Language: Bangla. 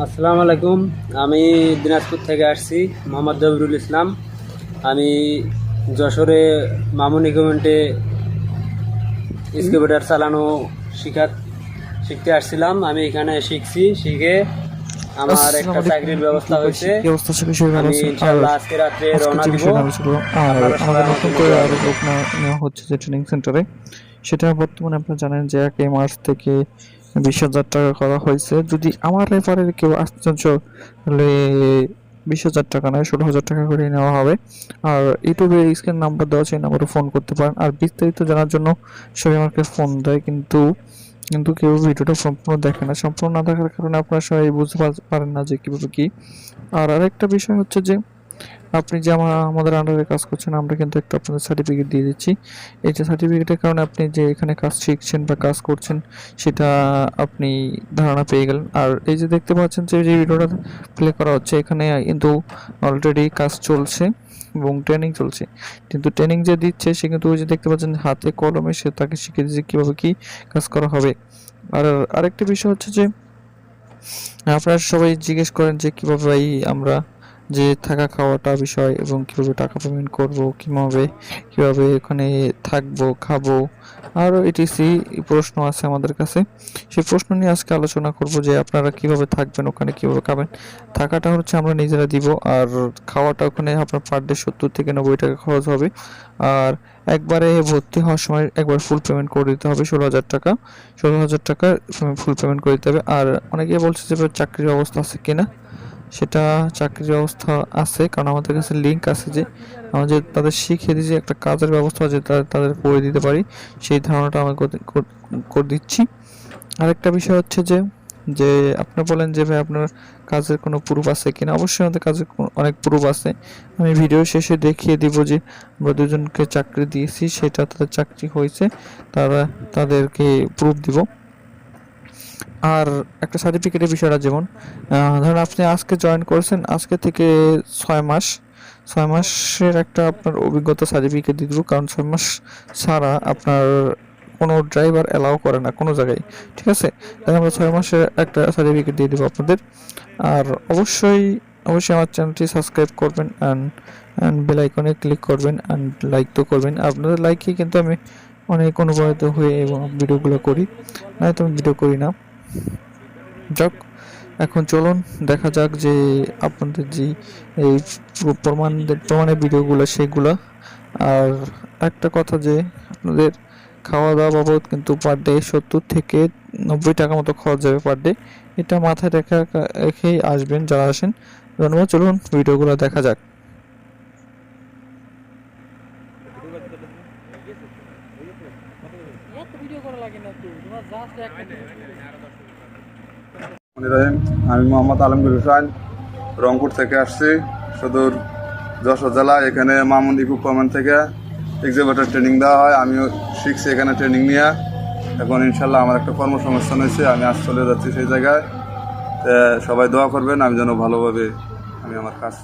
আসসালামু আলাইকুম। আমি দিনাজপুর থেকে আসছি, মোহাম্মদ জহিরুল ইসলাম। আমি যশোরে মামুনি কমেন্টে এক্সকেভেটর চালানো শিখতে আসছিলাম। আমি এখানে শিখে আমার আসসালামু একটা আলাইকুম চাকরির ব্যবস্থা ইউটিউববাসী, হয়েছে। কি অবস্থা? আশা করি সবাই ভালো আমি আছেন। আর ইনশাল্লাহ আজকে রাত্রে আজকে রওনা যে দিব। বিষয়টা আলোচনা করবো, আর আপনারা সবাই আমাদের আমার নতুন জন্য করে দোয়া আরো করবেন। লোক নেওয়া হচ্ছে যে ট্রেনিং সেন্টারে, সেটা বর্তমানে আপনারা জানেন যে 1 মার্চ থেকে 20,000 টাকা করা হয়েছে। যদি আমার রেফারের কেউ আসতে চান তাহলে 20,000 টাকা নয়, 16,000 টাকা করে নেওয়া হবে। আর ইউটিউবে স্ক্রিন নাম্বার দেওয়া আছে, এই নাম্বারে ফোন করতে পারেন। আর বিস্তারিত জানার জন্য সবাই আমাকে ফোন দেয়, কিন্তু কিন্তু কেউ ভিডিওটা সম্পূর্ণ দেখে না। সম্পূর্ণ না দেখার কারণে আপনারা সবাই বুঝতে পারেন না যে কিভাবে কি। আর আরেকটা বিষয় হচ্ছে যে আপনি যে আমাদের আন্ডারে কাজ করছেন, আমরা কিন্তু একটা আপনাদের সার্টিফিকেট দিয়ে দিচ্ছি। এই যে সার্টিফিকেটের কারণে আপনি যে এখানে কাজ শিখছেন বা কাজ করছেন, সেটা আপনি ধারণা পেয়ে গেলেন। আর এই যে দেখতে পাচ্ছেন যে ভিডিওটা প্লে করা হচ্ছে, এখানে কিন্তু অলরেডি কাজ চলছে এবং ট্রেনিং চলছে। কিন্তু ট্রেনিং যে দিচ্ছে সে কিন্তু ওই যে দেখতে পাচ্ছেন হাতে কলমে সে তাকে শিখিয়ে দিচ্ছে কীভাবে কী কাজ করা হবে। আর আরেকটা বিষয় হচ্ছে যে আপনারা সবাই জিজ্ঞেস করেন যে কিভাবে ভাই আমরা যে থাকা খাওয়াটা বিষয় এবং কিভাবে টাকা পেমেন্ট করব, কিভাবে ওখানে থাকবো, খাবো, আরও ইটিসি প্রশ্ন আছে আমাদের কাছে। সেই প্রশ্ন নিয়ে আজকে আলোচনা করব যে আপনারা কিভাবে থাকবেন, ওখানে কিভাবে খাবেন। থাকাটা হচ্ছে আমরা নিজেরা দিব, আর খাওয়াটা ওখানে আপনার পার ডে 70 থেকে 90 টাকা খরচ হবে। আর একবারে ভর্তি হওয়ার সময় একবার ফুল পেমেন্ট করে দিতে হবে 16,000 টাকা। 16,000 টাকা ফুল পেমেন্ট করে দিতে হবে। আর অনেকে বলছে যে চাকরির ব্যবস্থা আছে কিনা, সেটা চাকরির ব্যবস্থা আছে, কারণ আমাদের কাছে লিঙ্ক আছে যে আমরা যে তাদের শিখিয়ে দিয়েছি একটা কাজের ব্যবস্থা যে তাদের করে দিতে পারি, সেই ধারণাটা আমি করে দিচ্ছি। আরেকটা বিষয় হচ্ছে যে যে আপনি বলেন যে ভাই আপনার কাজের কোনো প্রুফ আছে কিনা। অবশ্যই আমাদের কাজের অনেক প্রুফ আছে। আমি ভিডিও শেষে দেখিয়ে দিব যে আমরা দুজনকে চাকরি দিয়েছি, সেটা তাদের চাকরি হয়েছে, তারা তাদেরকে প্রুফ দিব। আর একটা সার্টিফিকেটের বিষয়টা যেমন ধরুন আপনি আজকে জয়েন করেছেন, আজকে থেকে 6 মাস, 6 মাসের একটা আপনার অভিজ্ঞতা সার্টিফিকেট দিয়ে দেবো, কারণ 6 মাস ছাড়া আপনার কোনো ড্রাইভার অ্যালাউ করে না কোনো জায়গায়। ঠিক আছে, তাই আমরা 6 মাসের একটা সার্টিফিকেট দিয়ে দেবো আপনাদের। আর অবশ্যই অবশ্যই আমার চ্যানেলটি সাবস্ক্রাইব করবেন অ্যান্ড বেল আইকনে ক্লিক করবেন অ্যান্ড লাইক তো করবেন। আপনাদের লাইকই কিন্তু আমি অনেক অনুপ্রাণিত হয়ে এবং ভিডিওগুলো করি, নয়তো আমি ভিডিও করি না। যাক, এখন চলুন দেখা যাক যে আপনাদের যে এই প্রমাণের ভিডিওগুলো সেগুলো। আর একটা কথা যে আপনাদের খাওয়া দাওয়া বাবদ কিন্তু পার ডে 70 থেকে 90 টাকা মতো খরচ যাবে পার ডে। এটা মাথায় রেখেই আসবেন যারা আসেন। ধন্যবাদ, চলুন ভিডিওগুলো দেখা যাক। আমি মোহাম্মদ আলমগীর হোসেন, রংপুর থেকে আসছি, সুদূর যশোর জেলা। এখানে মামুন ইকুইপমেন্ট থেকে এক্সকাভেটর ট্রেনিং দেওয়া হয়। আমিও শিখছি এখানে ট্রেনিং নিয়ে। এখন ইনশাল্লাহ আমার একটা কর্মসংস্থান হয়েছে, আমি আজ চলে যাচ্ছি সেই জায়গায়। সবাই দোয়া করবেন আমি যেন ভালোভাবে আমার কাজ